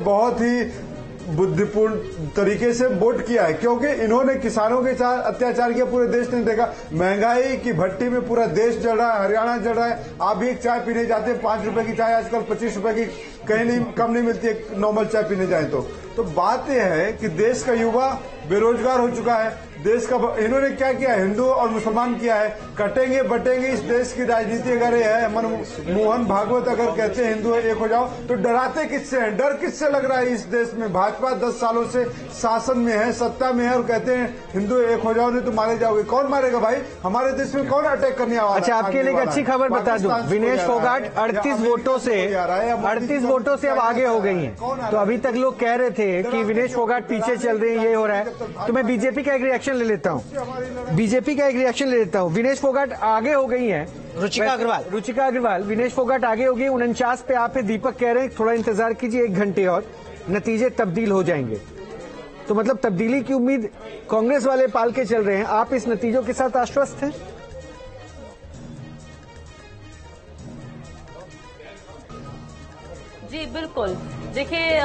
बहुत ही बुद्धिपूर्ण तरीके से वोट किया है, क्योंकि इन्होंने किसानों के साथ अत्याचार किया। पूरे देश ने देखा, महंगाई की भट्टी में पूरा देश जल रहा है, हरियाणा जल रहा है। आप भी एक चाय पीने जाते हैं, 5 रुपए की चाय आजकल 25 रुपए की कहीं नहीं कम नहीं मिलती है, नॉर्मल चाय पीने जाए तो बात यह है कि देश का युवा बेरोजगार हो चुका है। देश का इन्होंने क्या किया, हिंदू और मुसलमान किया है, कटेंगे बटेंगे इस देश की राजनीति अगर है। मोहन भागवत अगर कहते हैं हिंदू एक हो जाओ, तो डराते किससे हैं, डर किससे लग रहा है इस देश में? भाजपा 10 सालों से शासन में है, सत्ता में है, और कहते हैं हिंदू एक हो जाओ नहीं तो मारे जाओगे। कौन मारेगा भाई? हमारे देश में कौन अटैक करने वाला? अच्छा, आपके लिए एक अच्छी खबर बता दूं, विनेश फोगाट 38 वोटों से अब आगे हो गई हैं। तो अभी तक लोग कह रहे थे कि विनेश फोगाट पीछे चल रही है, ये हो रहा है। तो मैं बीजेपी का एक रिएक्शन ले लेता हूं। विनेश फोगाट आगे हो गई हैं। रुचिका अग्रवाल विनेश फोगाट आगे हो गई 49 पे। आप दीपक कह रहे हैं थोड़ा इंतजार कीजिए, 1 घंटे और नतीजे तब्दील हो जाएंगे। तो मतलब तब्दीली की उम्मीद कांग्रेस वाले पाल के चल रहे हैं। आप इस नतीजों के साथ आश्वस्त हैं? जी बिल्कुल। देखिए,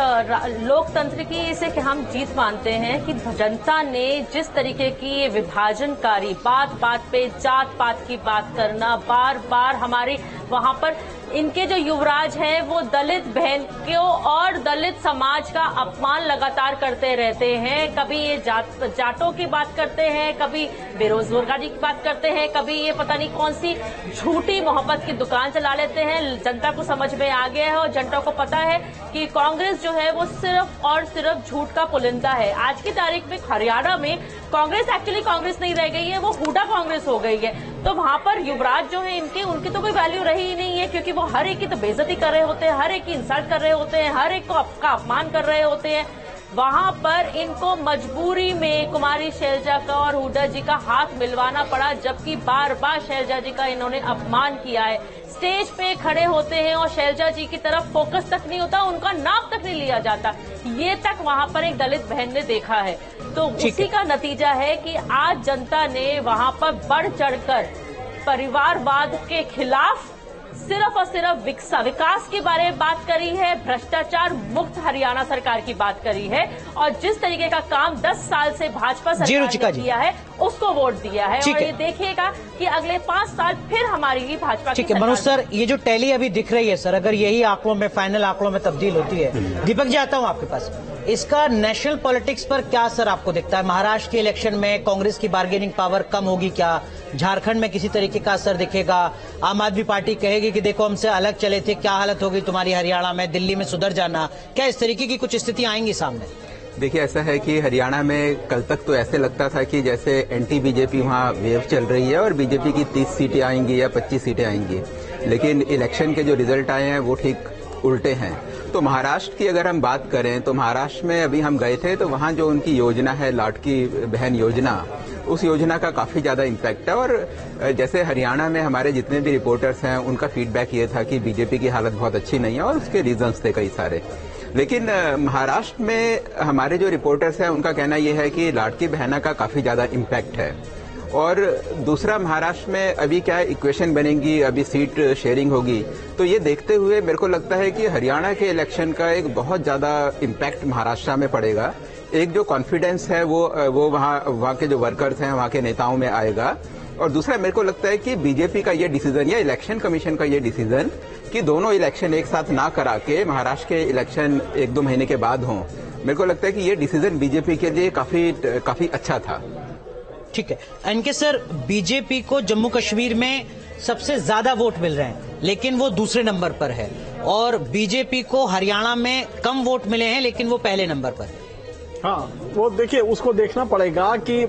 लोकतंत्र की इसे कि हम जीत मानते हैं कि जनता ने जिस तरीके की विभाजनकारी बात पे जात पात की बात करना, बार बार हमारी वहां पर इनके जो युवराज हैं वो दलित बहन को और दलित समाज का अपमान लगातार करते रहते हैं। कभी ये जाटों की बात करते हैं, कभी बेरोजगारी की बात करते हैं, कभी ये पता नहीं कौन सी झूठी मोहब्बत की दुकान चला लेते हैं। जनता को समझ में आ गया है और जनता को पता है कि कांग्रेस जो है वो सिर्फ और सिर्फ झूठ का पुलिंदा है। आज की तारीख में हरियाणा में कांग्रेस एक्चुअली कांग्रेस नहीं रह गई है, वो हुडा कांग्रेस हो गई है। तो वहां पर युवराज जो है उनकी तो कोई वैल्यू रही ही नहीं है, क्योंकि वो हर एक की तो बेइज्जती कर रहे होते हैं, हर एक की इंसल्ट कर रहे होते हैं, हर एक को का अपमान कर रहे होते हैं। वहां पर इनको मजबूरी में कुमारी शैलजा का और हुड्डा जी का हाथ मिलवाना पड़ा, जबकि बार बार शैलजा जी का इन्होंने अपमान किया है। स्टेज पे खड़े होते हैं और शैलजा जी की तरफ फोकस तक नहीं होता, उनका नाम तक नहीं लिया जाता। ये तक वहां पर एक दलित बहन ने देखा है। तो उसी का नतीजा है कि आज जनता ने वहां पर बढ़ चढ़कर परिवारवाद के खिलाफ सिर्फ और सिर्फ विकास के बारे में बात करी है, भ्रष्टाचार मुक्त हरियाणा सरकार की बात करी है, और जिस तरीके का काम 10 साल से भाजपा सरकार ने किया है उसको वोट दिया है। और ये देखिएगा कि अगले 5 साल फिर हमारी ही भाजपा की सरकार। मनोज सर, ये जो टैली अभी दिख रही है सर, अगर यही आंकड़ों में फाइनल आंकड़ों में तब्दील होती है, दीपक जी आता हूं आपके पास, इसका नेशनल पॉलिटिक्स पर क्या असर आपको दिखता है? महाराष्ट्र के इलेक्शन में कांग्रेस की बार्गेनिंग पावर कम होगी क्या? झारखंड में किसी तरीके का असर दिखेगा? आम आदमी पार्टी कहेगी कि देखो हमसे अलग चले थे, क्या हालत होगी तुम्हारी हरियाणा में, दिल्ली में सुधर जाना, क्या इस तरीके की कुछ स्थिति आएंगी सामने? देखिए, ऐसा है कि हरियाणा में कल तक तो ऐसे लगता था कि जैसे एंटी बीजेपी वहाँ वेव चल रही है और बीजेपी की 30 सीटें आएंगी या 25 सीटें आएंगी, लेकिन इलेक्शन के जो रिजल्ट आए हैं वो ठीक उल्टे हैं। तो महाराष्ट्र की अगर हम बात करें तो महाराष्ट्र में अभी हम गए थे, तो वहाँ जो उनकी योजना है लाडकी बहन योजना, उस योजना का काफी ज्यादा इम्पैक्ट है। और जैसे हरियाणा में हमारे जितने भी रिपोर्टर्स हैं उनका फीडबैक ये था कि बीजेपी की हालत बहुत अच्छी नहीं है, और उसके रीजंस थे कई सारे। लेकिन महाराष्ट्र में हमारे जो रिपोर्टर्स हैं उनका कहना यह है कि लाडकी बहना का काफी ज्यादा इम्पैक्ट है। और दूसरा, महाराष्ट्र में अभी क्या इक्वेशन बनेगी, अभी सीट शेयरिंग होगी, तो ये देखते हुए मेरे को लगता है कि हरियाणा के इलेक्शन का एक बहुत ज्यादा इम्पैक्ट महाराष्ट्र में पड़ेगा। एक जो कॉन्फिडेंस है वो वहाँ के जो वर्कर्स हैं, वहाँ के नेताओं में आएगा। और दूसरा, मेरे को लगता है कि बीजेपी का ये डिसीजन या इलेक्शन कमीशन का ये डिसीजन कि दोनों इलेक्शन एक साथ ना करा के महाराष्ट्र के इलेक्शन 1-2 महीने के बाद हों, मेरे को लगता है कि ये डिसीजन बीजेपी के लिए काफी अच्छा था। ठीक है। इनके सर, बीजेपी को जम्मू कश्मीर में सबसे ज्यादा वोट मिल रहे हैं, लेकिन वो दूसरे नंबर पर है, और बीजेपी को हरियाणा में कम वोट मिले हैं लेकिन वो पहले नंबर पर है। हाँ, वो देखिए, उसको देखना पड़ेगा कि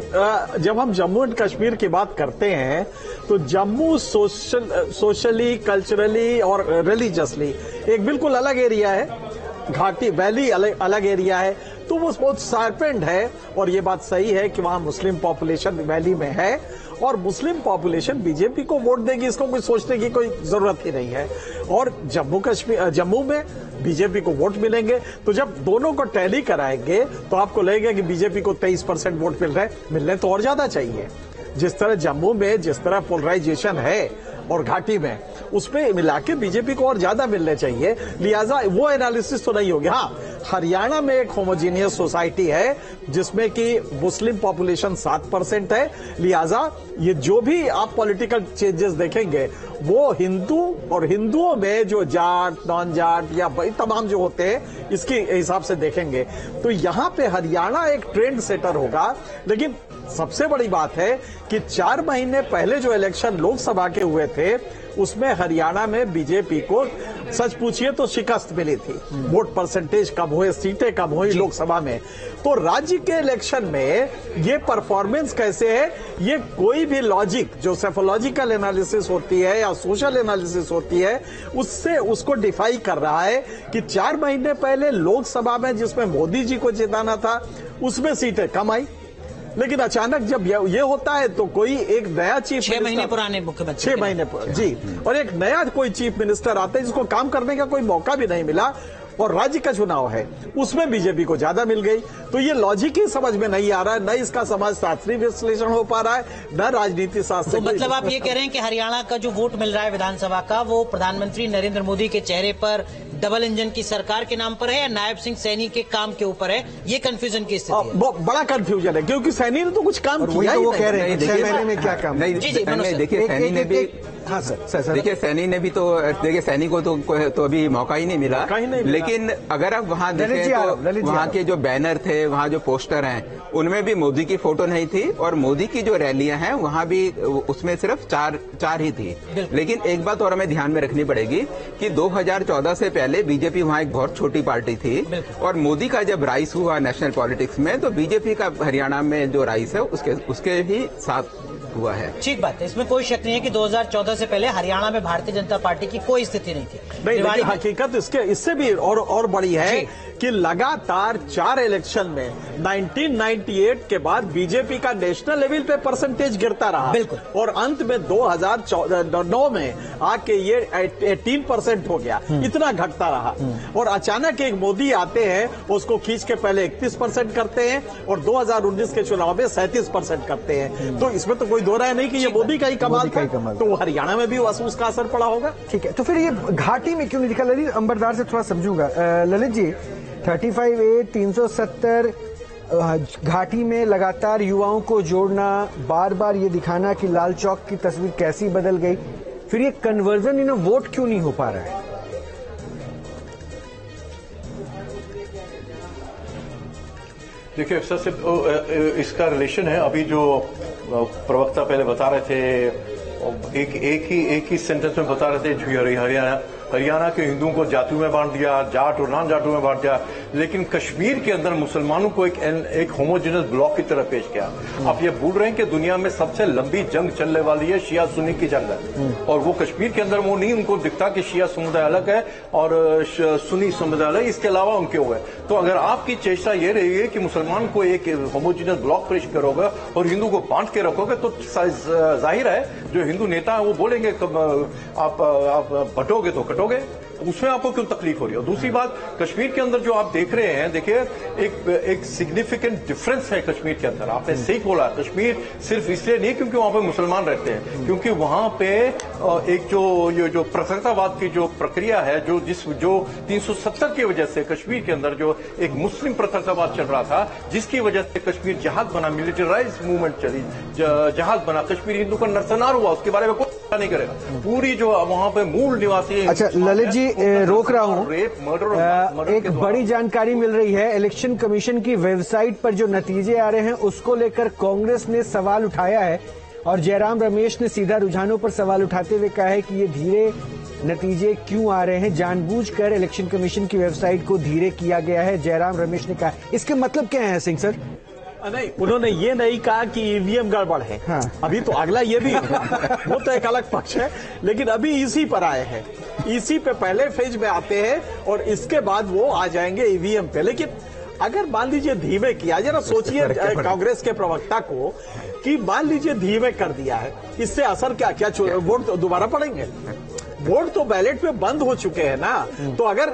जब हम जम्मू एंड कश्मीर की बात करते हैं तो जम्मू सोशली, कल्चरली और रिलीजियसली एक बिल्कुल अलग एरिया है। घाटी वैली अलग एरिया है, तो वो बहुत शार्पेंड है। और ये बात सही है कि वहां मुस्लिम पॉपुलेशन वैली में है, और मुस्लिम पॉपुलेशन बीजेपी को वोट देगी, इसको कोई सोचने की कोई जरूरत ही नहीं है। और जम्मू में बीजेपी को वोट मिलेंगे, तो जब दोनों को टैली कराएंगे तो आपको लगेगा कि बीजेपी को 23% वोट मिल रहे हैं। मिलने तो और ज्यादा चाहिए। जिस तरह जम्मू में जिस तरह पोलराइजेशन है, और घाटी में, उसमें मिला के बीजेपी को और ज्यादा मिलने चाहिए, लिहाजा वो एनालिसिस तो नहीं होगी। हाँ, हरियाणा में एक होमोजीनियस सोसाइटी है जिसमें कि मुस्लिम पॉपुलेशन 7% है, लिहाजा ये जो भी आप पॉलिटिकल चेंजेस देखेंगे वो हिंदू और हिंदुओं में जो जाट, नॉन जाट या भाई तमाम जो होते हैं इसके हिसाब से देखेंगे तो यहां पे हरियाणा एक ट्रेंड सेटर होगा। लेकिन सबसे बड़ी बात है कि 4 महीने पहले जो इलेक्शन लोकसभा के हुए थे उसमें हरियाणा में बीजेपी को सच पूछिए तो शिकस्त मिली थी, वोट परसेंटेज कम हुए, सीटें कम हुई लोकसभा में। तो राज्य के इलेक्शन में ये परफॉर्मेंस कैसे है, ये कोई भी लॉजिक जो सेफोलॉजिकल एनालिसिस होती है या सोशल एनालिसिस होती है उससे उसको डिफाई कर रहा है कि 4 महीने पहले लोकसभा में जिसमें मोदी जी को जिताना था उसमें सीटें कम आई, लेकिन अचानक जब ये होता है तो कोई एक नया चीफ 6 महीने पुराने मुख्यमंत्री 6 महीने जी, और एक नया कोई चीफ मिनिस्टर आता है जिसको काम करने का कोई मौका भी नहीं मिला और राज्य का चुनाव है उसमें बीजेपी को ज्यादा मिल गई। तो ये लॉजिक ही समझ में नहीं आ रहा है, न इसका समाजशास्त्री विश्लेषण हो पा रहा है, न राजनीति शास्त्र। तो मतलब आप ये कह रहे हैं कि हरियाणा का जो वोट मिल रहा है विधानसभा का वो प्रधानमंत्री नरेंद्र मोदी के चेहरे पर डबल इंजन की सरकार के नाम पर है या नायब सिंह सैनी के काम के ऊपर है, ये कंफ्यूजन की स्थिति है। बड़ा कंफ्यूजन है क्योंकि सैनी ने तो कुछ काम किया ही वो नहीं। कह रहे हैं 6 महीने में क्या काम। देखिए सैनी ने भी, हाँ सर, देखिए सैनी ने भी तो, देखिए सैनी को तो अभी मौका ही नहीं मिला, लेकिन अगर आप वहाँ देखें तो वहाँ के जो बैनर थे, वहाँ जो पोस्टर हैं उनमें भी मोदी की फोटो नहीं थी और मोदी की जो रैलियां हैं वहाँ भी उसमें सिर्फ चार ही थी। लेकिन एक बात और हमें ध्यान में रखनी पड़ेगी कि 2014 से पहले बीजेपी वहाँ एक बहुत छोटी पार्टी थी और मोदी का जब राइज हुआ नेशनल पॉलिटिक्स में तो बीजेपी का हरियाणा में जो राइज है उसके ही साथ हुआ है। ठीक बात है, इसमें कोई शक नहीं है कि 2014 से पहले हरियाणा में भारतीय जनता पार्टी की कोई स्थिति नहीं थी। नहीं, हकीकत इससे भी और बड़ी है कि लगातार 4 इलेक्शन में 1998 के बाद बीजेपी का नेशनल लेवल पे परसेंटेज गिरता रहा, बिल्कुल, और अंत में 2009 में आके ये 18% हो गया, इतना घटता रहा। और अचानक एक मोदी आते हैं उसको खींच के पहले 31% करते हैं और 2019 के चुनाव में 37% करते हैं। तो इसमें तो कोई दो राय नहीं कि ये मोदी का ही कमाल था, तो हरियाणा में भी उसका असर पड़ा होगा। ठीक है, तो फिर ये घाटी में क्यों नहीं दिखा? ललित अंबरदार से थोड़ा समझूंगा। ललित जी, 35A 370 घाटी में लगातार युवाओं को जोड़ना, बार बार ये दिखाना कि लाल चौक की तस्वीर कैसी बदल गई, फिर ये कन्वर्जन वोट क्यों नहीं हो पा रहा है? देखिए सर, सिर्फ इसका रिलेशन है, अभी जो प्रवक्ता पहले बता रहे थे एक ही सेंटेंस में बता रहे थे हरियाणा के हिंदुओं को जातियों में बांट दिया, जाट और नॉन जाटों में बांट दिया, लेकिन कश्मीर के अंदर मुसलमानों को एक होमोजेनस ब्लॉक की तरह पेश किया। आप ये भूल रहे हैं कि दुनिया में सबसे लंबी जंग चलने वाली है शिया सुन्नी की जंग है, और वो कश्मीर के अंदर वो नहीं उनको दिखता कि शिया समुदाय अलग है और सुन्नी समुदाय अलग, इसके अलावा उनके हुए। तो अगर आपकी चेष्टा ये रही है कि मुसलमान को एक होमोजेनस ब्लॉक पेश करोगे और हिंदू को बांट के रखोगे तो जाहिर है जो हिंदू नेता है वो बोलेंगे आप बटोगे तो कटोगे, उसमें आपको क्यों तकलीफ हो रही है। और दूसरी बात, कश्मीर के अंदर जो आप देख रहे हैं, देखिए एक सिग्निफिकेंट डिफरेंस है कश्मीर के अंदर। आपने सही बोला, कश्मीर सिर्फ इसलिए नहीं क्योंकि वहां पे मुसलमान रहते हैं, क्योंकि वहां पे एक जो पृथकतावाद की जो प्रक्रिया है, जो 370 की वजह से कश्मीर के अंदर जो एक मुस्लिम पृथकतावाद चल रहा था, जिसकी वजह से कश्मीर जहाज बना, मिलिटराइज मूवमेंट चली, जहाज बना, कश्मीर हिंदू का नरसंहार हुआ, उसके बारे में कोई नहीं करेगा। पूरी जो वहां पे मूल निवासी। अच्छा ललित जी, रोक रहा हूं, एक बड़ी जानकारी मिल रही है, इलेक्शन कमीशन की वेबसाइट पर जो नतीजे आ रहे हैं उसको लेकर कांग्रेस ने सवाल उठाया है और जयराम रमेश ने सीधा रुझानों पर सवाल उठाते हुए कहा है कि ये धीरे नतीजे क्यों आ रहे हैं, जानबूझकर इलेक्शन कमीशन की वेबसाइट को धीरे किया गया है, जयराम रमेश ने कहा। इसके मतलब क्या है सिंह सर? नहीं, उन्होंने ये नहीं कहा कि ईवीएम गड़बड़ है। हाँ। अभी तो अगला ये भी वो तो एक अलग पक्ष है, लेकिन अभी इसी पर आए हैं, इसी पे पहले फेज में आते हैं और इसके बाद वो आ जाएंगे ईवीएम पे। लेकिन अगर मान लीजिए धीमे किया, जरा सोचिए कांग्रेस के प्रवक्ता को कि मान लीजिए धीमे कर दिया है, इससे असर क्या वोट दोबारा पड़ेंगे? वोट तो बैलेट में बंद हो चुके हैं ना। तो अगर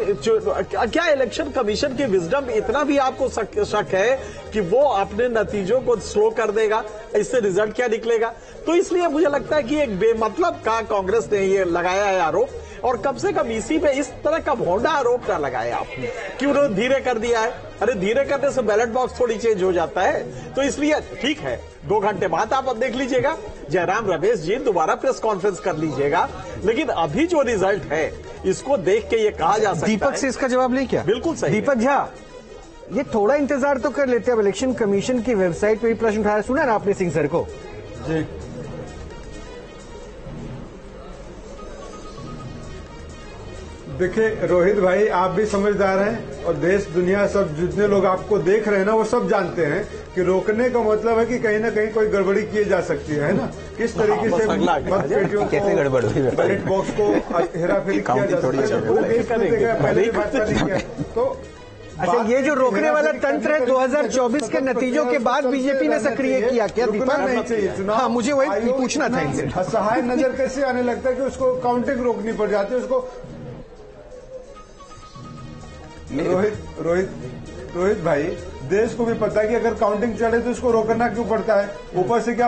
क्या इलेक्शन कमीशन की विजडम इतना भी आपको शक है कि वो अपने नतीजों को स्लो कर देगा? इससे रिजल्ट क्या निकलेगा? तो इसलिए मुझे लगता है कि एक बेमतलब का कांग्रेस ने ये लगाया है आरोप, और कम से कम इसी पे इस तरह का भोंडा आरोप ना लगाए आप कि उन्होंने धीरे कर दिया है। अरे धीरे करने से बैलेट बॉक्स थोड़ी चेंज हो जाता है। तो इसलिए ठीक है, 2 घंटे बाद आप देख लीजिएगा, जयराम रमेश जी दोबारा प्रेस कॉन्फ्रेंस कर लीजिएगा, लेकिन अभी जो रिजल्ट है इसको देख के ये कहा जा सकता है। दीपक से इसका जवाब नहीं किया? बिल्कुल सही। दीपक झा, ये थोड़ा इंतजार तो कर लेते हैं। अब इलेक्शन कमीशन की वेबसाइट पे भी प्रश्न उठाया, सुना ना आपने सिंह सर को? जी देखिए रोहित भाई, आप भी समझदार हैं और देश दुनिया सब जितने लोग आपको देख रहे हैं ना वो सब जानते हैं कि रोकने का मतलब है कि कहीं ना कहीं कोई गड़बड़ी की जा सकती है ना। किस तरीके से मतपेटियों कैसे गड़बड़ हुई? बैलेट बॉक्स को हेराफेरी किया जा सकता है, वो देश में देखा, पहले भी भाजपा नहीं किया। तो अच्छा, ये जो रोकने वाला तंत्र है 2024 के नतीजों के बाद बीजेपी ने सक्रिय किया क्या दीपक? नहीं चाहिए चुनाव। हाँ, मुझे वही पूछना था इनसे। असहाय नजर कैसे आने लगता है कि उसको काउंटिंग रोकनी पड़ जाती है उसको। रोहित भाई, देश को भी पता है कि अगर काउंटिंग चले तो इसको रोकना क्यों पड़ता है? ऊपर से क्या